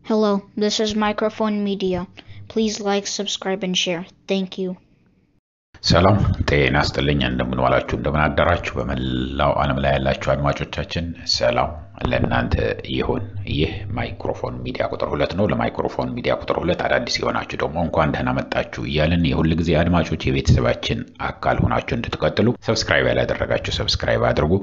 Hello, this is Microphone Media. Please like, subscribe, and share. Thank you. ሰላም ጤና ይስጥልኝ እንደምን ዋላችሁ እንደምን አደራችሁ በመላው ዓለም ላይ ያላችሁ አድማጮቻችን ሰላም ለእናንተ ይሁን ይህ ማይክሮፎን ሚዲያ ቁጥር 2 ነው ለማይክሮፎን ሚዲያ ቁጥር 2 አዳዲስ የሆናችሁ ደግሞ እንኳን ደህና መጣችሁ እያልን የሁሉ ጊዜ አድማጮች የቤተሰባችን አካል ሆናችሁ እንድትቀጥሉ ሰብስክራይብ ያላደረጋችሁ ሰብስክራይብ አድርጉ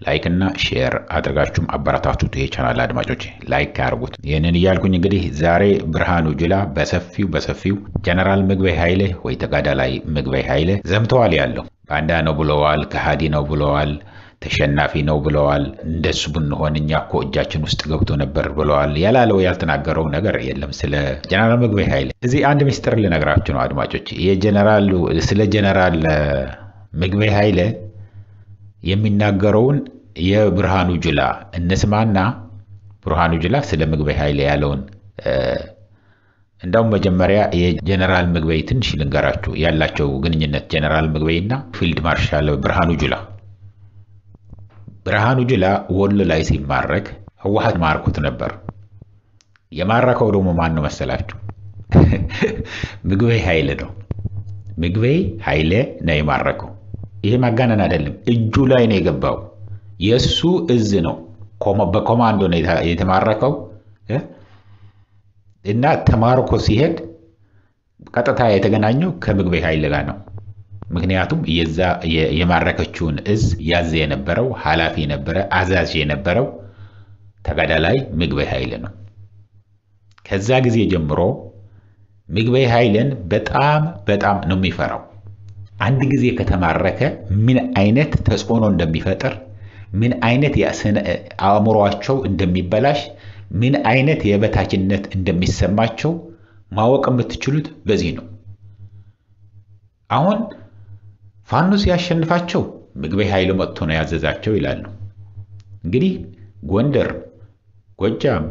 ላይክ እና ሼር አድርጋችሁም አበረታቱት ይሄ ቻናል አድማጮች ላይክ አድርጉት ይሄንን ይያልኩኝ እንግዲህ ዛሬ ብርሃኑ ጁላ በሰፊው ጀነራል ምግበይ ኃይሌ ወይ ተጋዳላይ ምግበይ ኃይሌ ዘምተዋል ያለው ባንዳ ነው ብለዋል ከሃዲ ነው ብለዋል ተሸናፊ ነው ብለዋል እንደሱ ብንሆን እኛ እኮ እጃችን ውስጥ ገብቶ ነበር ብለዋል ያላለው ያልተናገረው ነገር የለም ስለ ጀነራል ምግበይ ኃይሌ እዚህ አንድ ሚስጥር ልነግራችሁ ነው አድማጮች የጀነራል ስለ ጀነራል ምግበይ ኃይሌ የሚናገረውን የብርሃኑ ጁላ እንስማና ብርሃኑ ጁላ ስለ ምግበይ ኃይሌ ያለውን እንደውም መጀመሪያ የጀነራል ምግበይ ትንሽ ልንገራችሁ ያላቸው ግንኙነት ጀነራል ምግበይና ፊልድ ማርሻል ብርሃኑ ጁላ ወሎ ላይ ሲማረክ ህወሓት ማርኩት ነበር የማረከው ደግሞ ማን ነው መሰላችሁ ምግበይ ኃይሌ ነው ምግበይ ኃይሌ ነው የማረከው ይሄ ማጋነን አይደለም እጁ ላይ ነው የገባው የሱ እዝ ነው በኮማንዶ ነው የተማረከው እና ተማርኮ ሲሄድ ቀጥታ የተገናኘው ከምግበይ ኃይሌ ጋር ነው ምክንያቱም የዛ የማረከችውን እዝ ያዘ የነበረው ሐላፊ የነበረ አዛዥ የነበረው ተጋዳላይ ምግበይ ኃይሌ ነው ከዛ ጊዜ ጀምሮ ምግበይ ኃይሌን በጣም ነው የሚፈራው አንድ ጊዜ ከተማረከ ምን አይነት ተጽዕኖ እንደሚፈጥር ምን አይነት አእምሮአቸው እንደሚበላሽ ምን አይነት የበታችነት እንደሚሰማቸው ማወቅ የምትችሉት በዚህ ነው አሁን ፋኖ ሲያሸንፋቸው ምግበይ ኃይሌ መጥቶ ነው ያዘዛቸው ይላሉ እንግዲህ ጎንደር ጎጃም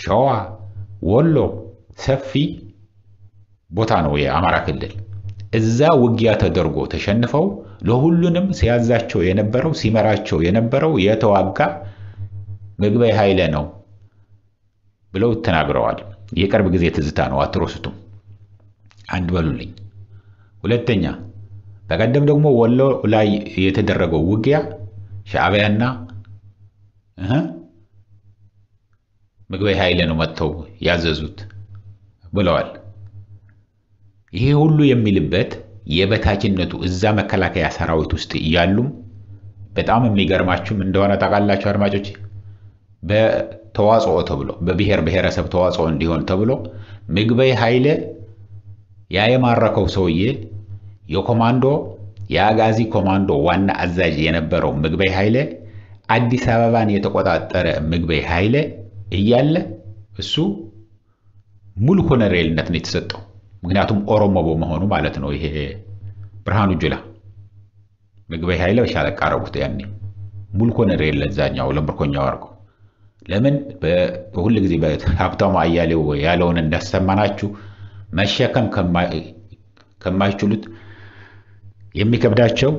ሸዋ ወሎ ሰፊ ቦታ ነው የአማራ ክልል እዛ ውጊያ ተደርጎ ተሸንፈው ለሁሉንም ሲያዛቸው የነበረው ሲመራቸው የነበረው የተዋጋ ምግበይ ኃይሌ ነው ብለው ተናግረዋል የቅርብ ጊዜ ትዝታ ነው አትሮስቱም አንድ በሉልኝ ሁለተኛ በቀደም ደግሞ ወሎ ላይ የተደረገው ውጊያ ሻዕቢያና ምግበይ ኃይሌ ነው መጥተው ያዘዙት ብለዋል ይሄ ሁሉ የሚልበት የበታችነቱ እዛ መከላከያ ሰራዊት ውስጥ ያሉም በጣም የሚገርማችሁ እንደሆነ ታውቃላችሁ አድማጮች በተዋጽኦ ተብሎ በብሔር ብሔረሰብ ተዋጽኦ እንዲሆን ተብሎ ምግበይ ኃይሌ የማረከው ሰውዬ የኮማንዶ የአጋዚ ኮማንዶ ዋና አዛዥ የነበረው ምግበይ ኃይሌ አዲስ አበባን የተቆጣጠረ ምግበይ ኃይሌ እያለ እሱ ሙሉ ኮሎኔልነት ነው የተሰጠው ምክንያቱም ኦሮሞ በመሆኑ ማለት ነው ይሄ ብርሃኑ ጁላ ምግበይ ኃይሌ ሻለቃ አረጉት ያኔ ሙሉ ኮሎኔል ለዛኛው ለምርኮኛው አርጎ ለምን በሁሉ ጊዜ በሀብታሙ አያሌው ያለውን እንዳሰማናችሁ መሸከም ከማይችሉት የሚከብዳቸው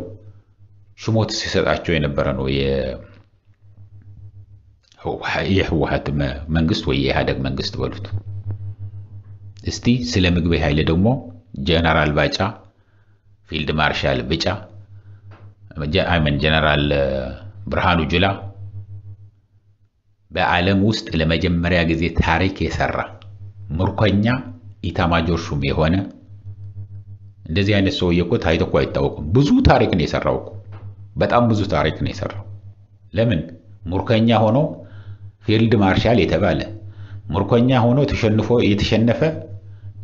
ሽሞት ሲሰጣቸው የነበረ ነው የህወሓት መንግስት ወይ የኢህአዴግ መንግስት በሉት እስቲ ስለ ምግበይ ኃይሌ ደግሞ ጀነራል ባጫ ፊልድ ማርሻል ብጫ ጀነራል ብርሃኑ ጁላ በዓለም ውስጥ ለመጀመሪያ ጊዜ ታሪክ የሰራ ምርኮኛ ኢታማጆር ሹም የሆነ እንደዚህ አይነት ሰው እኮ ታይቶ እኮ አይታወቅም ብዙ ታሪክ ነው የሰራው በጣም ብዙ ታሪክ ነው የሰራው ለምን ምርኮኛ ሆኖ ፊልድ ማርሻል የተባለ ምርኮኛ ሆኖ የተሸነፈ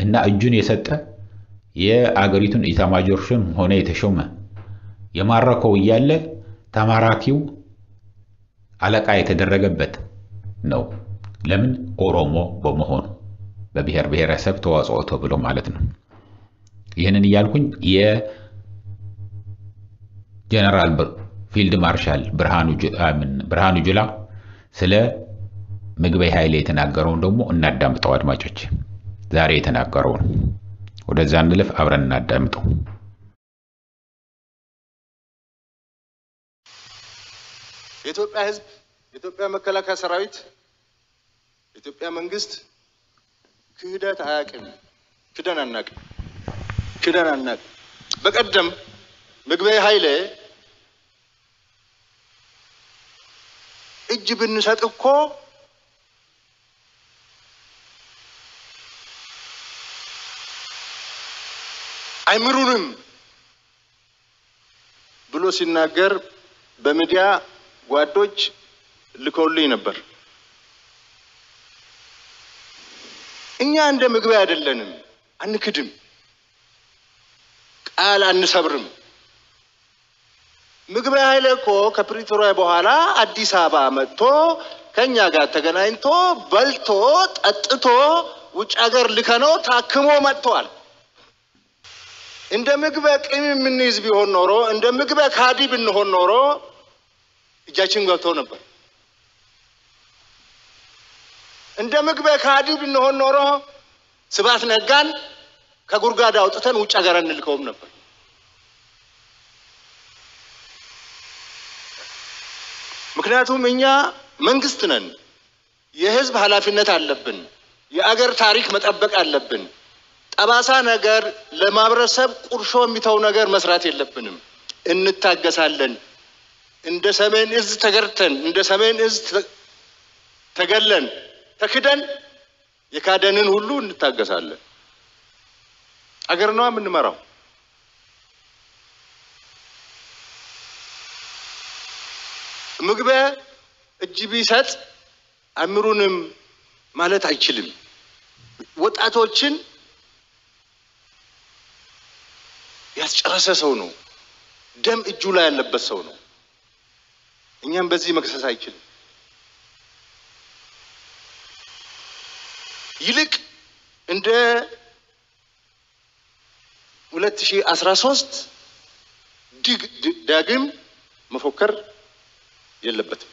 እና እጁን የሰጠ የአገሪቱን ኢታማጆር ሹም ሆነ የተሾመ የማረከው እያለ ተማራኪው አለቃ የተደረገበት ነው ለምን ኦሮሞ በመሆኑ በብሔር ብሔረሰብ ተዋጽኦ ተብሎ ማለት ነው ይሄንን ይያልኩኝ የጀነራል ፊልድ ማርሻል ብርሃኑ ጁላ ስለ ምግበይ ኃይሌ የተናገረውን ደግሞ እናዳምጠው አድማጮች ዛሬ የተናገረው ወደዛ እንለፍ አብረን እናዳምጠው የኢትዮጵያ ህዝብ የኢትዮጵያ መከላከያ ሰራዊት የኢትዮጵያ መንግስት ክህደት አያውቅም። ክደን አናውቅም። በቀደም ምግበይ ኃይሌ እጅ ብንሰጥ እኮ አይምሩንም ብሎ ሲናገር በሚዲያ ጓዶች ልከውልኝ ነበር። እኛ እንደ ምግበይ አይደለንም፣ አንክድም፣ ቃል አንሰብርም። ምግበይ ኃይሌ እኮ ከፕሪቶሪያ በኋላ አዲስ አበባ መጥቶ ከኛ ጋር ተገናኝቶ በልቶ ጠጥቶ ውጭ ሀገር ልከነው ታክሞ መጥቷል። እንደ ምግበይ ቂም የምንይዝ ቢሆን ኖሮ እንደ ምግበይ ካዲ ብንሆን ኖሮ እጃችን ገብቶ ነበር። እንደ ምግበይ ካዲ ብንሆን ኖሮ ስብሐት ነጋን ከጉርጋዳ አውጥተን ውጭ ሀገር እንልከውም ነበር። ምክንያቱም እኛ መንግስት ነን፣ የህዝብ ኃላፊነት አለብን፣ የአገር ታሪክ መጠበቅ አለብን። ጠባሳ ነገር ለማብረሰብ ቁርሾ የሚተው ነገር መስራት የለብንም። እንታገሳለን። እንደ ሰሜን እዝ ተገርተን እንደ ሰሜን እዝ ተገለን ተክደን የካደንን ሁሉ እንታገሳለን። አገር ነው የምንመራው። ምግበይ እጅ ቢሰጥ አምሩንም ማለት አይችልም። ወጣቶችን ያስጨረሰ ሰው ነው። ደም እጁ ላይ ያለበት ሰው ነው። እኛም በዚህ መክሰስ አይችልም። ይልቅ እንደ 2013 ዳግም መፎከር የለበትም።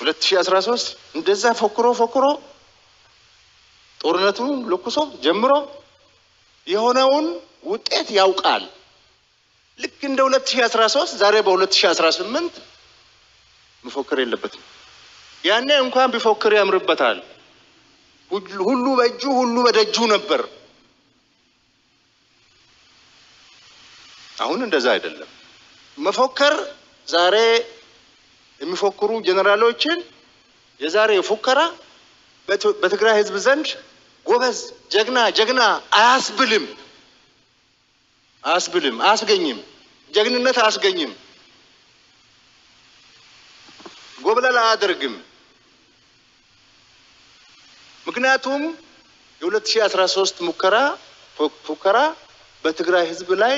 2013 እንደዛ ፎክሮ ጦርነቱን ለኩሶ ጀምሮ የሆነውን ውጤት ያውቃል። ልክ እንደ 2013 ዛሬ በ2018 መፎከር የለበትም። ያኔ እንኳን ቢፎክር ያምርበታል። ሁሉ በእጁ ሁሉ በደጁ ነበር። አሁን እንደዛ አይደለም። መፎከር ዛሬ የሚፎክሩ ጀነራሎችን የዛሬ ፉከራ በትግራይ ህዝብ ዘንድ ጎበዝ ጀግና አያስብልም፣ አያስገኝም፣ ጀግንነት አያስገኝም፣ ጎብለል አያደርግም። ምክንያቱም የ2013 ፉከራ በትግራይ ህዝብ ላይ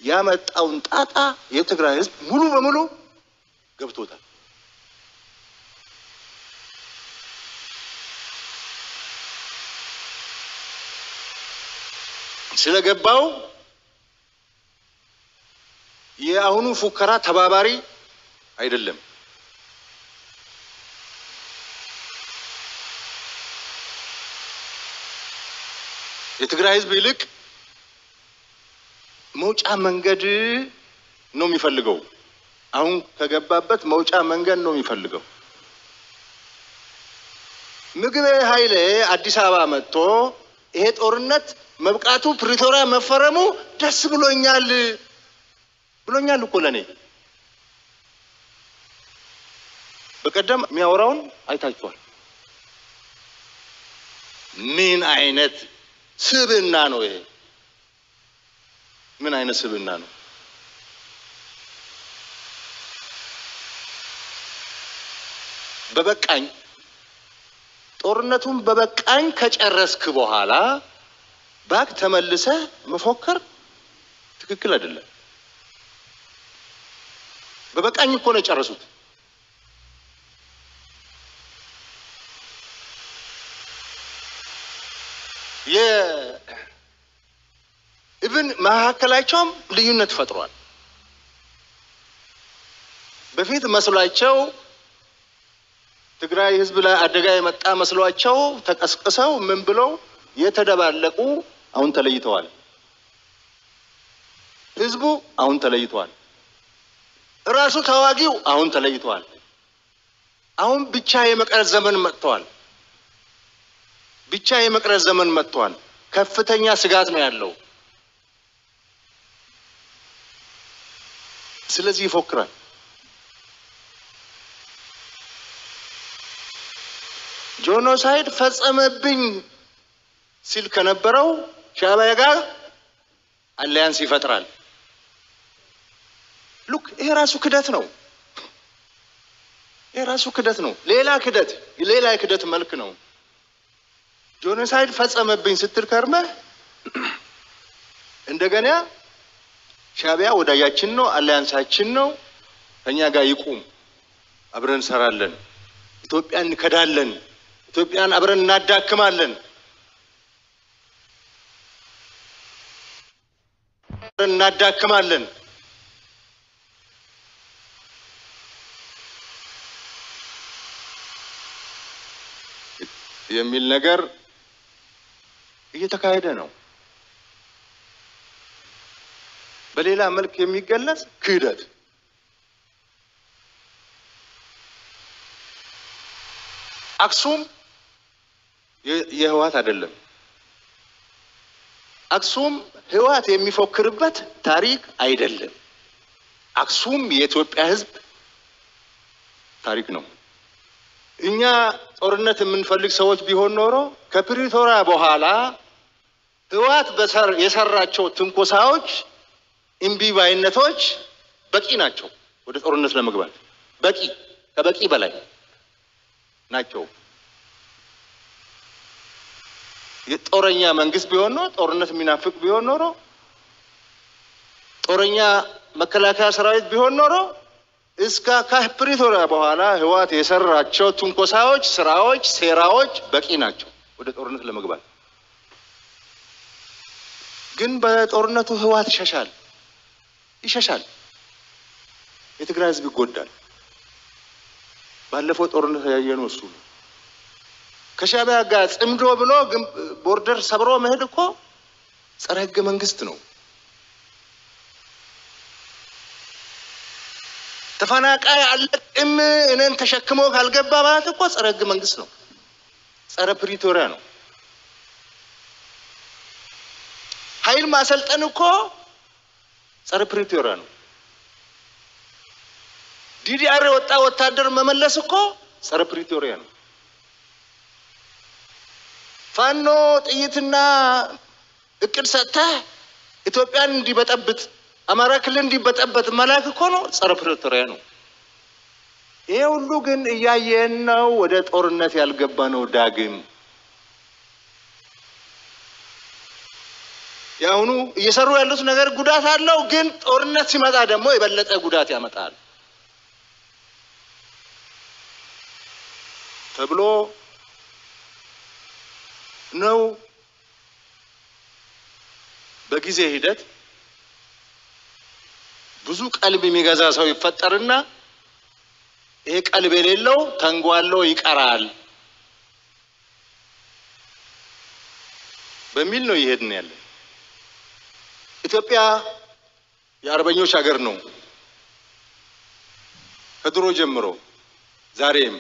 ያመጣውን ጣጣ የትግራይ ህዝብ ሙሉ በሙሉ ገብቶታል። ስለገባው የአሁኑ ፉከራ ተባባሪ አይደለም። የትግራይ ህዝብ ይልቅ መውጫ መንገድ ነው የሚፈልገው። አሁን ከገባበት መውጫ መንገድ ነው የሚፈልገው። ምግበይ ኃይሌ አዲስ አበባ መጥቶ ይሄ ጦርነት መብቃቱ ፕሪቶሪያ መፈረሙ ደስ ብሎኛል እኮ ለኔ። በቀደም የሚያወራውን አይታችኋል። ምን አይነት ስብዕና ነው ይሄ? ምን አይነት ስብዕና ነው? በበቃኝ ጦርነቱን በበቃኝ ከጨረስክ በኋላ ባክ ተመልሰ መፎከር ትክክል አይደለም። በበቃኝ እኮ ነው የጨረሱት። ኢቭን መካከላቸውም ልዩነት ፈጥሯል። በፊት መስሏቸው ትግራይ ህዝብ ላይ አደጋ የመጣ መስሏቸው ተቀስቅሰው ምን ብለው የተደባለቁ አሁን ተለይተዋል። ህዝቡ አሁን ተለይተዋል። ራሱ ተዋጊው አሁን ተለይተዋል። አሁን ብቻ የመቅረት ዘመን መጥቷል ከፍተኛ ስጋት ነው ያለው ስለዚህ ይፎክራል ጄኖሳይድ ፈጸመብኝ ሲል ከነበረው ሻዕቢያ ጋር አሊያንስ ይፈጥራል ሉክ ይሄ ራሱ ክደት ነው ሌላ ክደት መልክ ነው ጄኖሳይድ ፈጸመብኝ ስትል ከርመ እንደገና ሻዕቢያ ወዳጃችን ነው አሊያንሳችን ነው ከኛ ጋር ይቁም አብረን ሰራለን ኢትዮጵያን እንከዳለን ኢትዮጵያን አብረን እናዳክማለን የሚል ነገር እየተካሄደ ነው በሌላ መልክ የሚገለጽ ክህደት አክሱም የህወሓት አይደለም አክሱም ህወሓት የሚፎክርበት ታሪክ አይደለም አክሱም የኢትዮጵያ ህዝብ ታሪክ ነው እኛ ጦርነት የምንፈልግ ሰዎች ቢሆን ኖሮ ከፕሪቶሪያ በኋላ ህወሓት የሰራቸው ትንኮሳዎች ኢምቢባይነቶች በቂ ናቸው ወደ ጦርነት ለመግባት ከበቂ በላይ ናቸው የጦረኛ መንግስት ቢሆን ነው ጦርነት የሚናፍቅ ቢሆን ኖሮ ጦረኛ መከላከያ ሰራዊት ቢሆን ኖሮ እስከ ከፕሪቶሪያ በኋላ ህወሓት የሰራቸው ትንኮሳዎች ስራዎች ሴራዎች በቂ ናቸው ወደ ጦርነት ለመግባት ግን በጦርነቱ ህወሓት ይሸሻል የትግራይ ህዝብ ይጎዳል ባለፈው ጦርነት ያየነው እሱ ከሻዕቢያ ጋር ጽምዶ ብሎ ቦርደር ሰብሮ መሄድ እኮ ጸረ ህገ መንግስት ነው ተፈናቃይ አለቅም እነን ተሸክሞ ካልገባ ማለት እኮ ጸረ ህገ መንግስት ነው ጸረ ፕሪቶሪያ ነው ኃይል ማሰልጠን እኮ ጸረ ፕሪቶሪያ ነው ዲዲአር ወታደር መመለስ እኮ ጸረ ፕሪቶሪያ ነው ፋኖ ጥይትና እቅድ ሰጥታ ኢትዮጵያን እንዲበጠብጥ አማራ ክልል እንዲበጠብጥ መላክ እኮ ነው ጸረ ፕሪቶሪያ ነው ይሄ ሁሉ ግን እያየን ነው ወደ ጦርነት ያልገባ ነው ዳግም ያሁኑ እየሰሩ ያሉት ነገር ጉዳት አለው ግን ጦርነት ሲመጣ ደግሞ የበለጠ ጉዳት ያመጣል ተብሎ ነው በጊዜ ሂደት ብዙ ቀልብ የሚገዛ ሰው ይፈጠርና ይሄ ቀልብ የሌለው ተንጓሎ ይቀራል በሚል ነው ይሄድን ያለ ኢትዮጵያ የአርበኞች ሀገር ነው ከድሮ ጀምሮ ዛሬም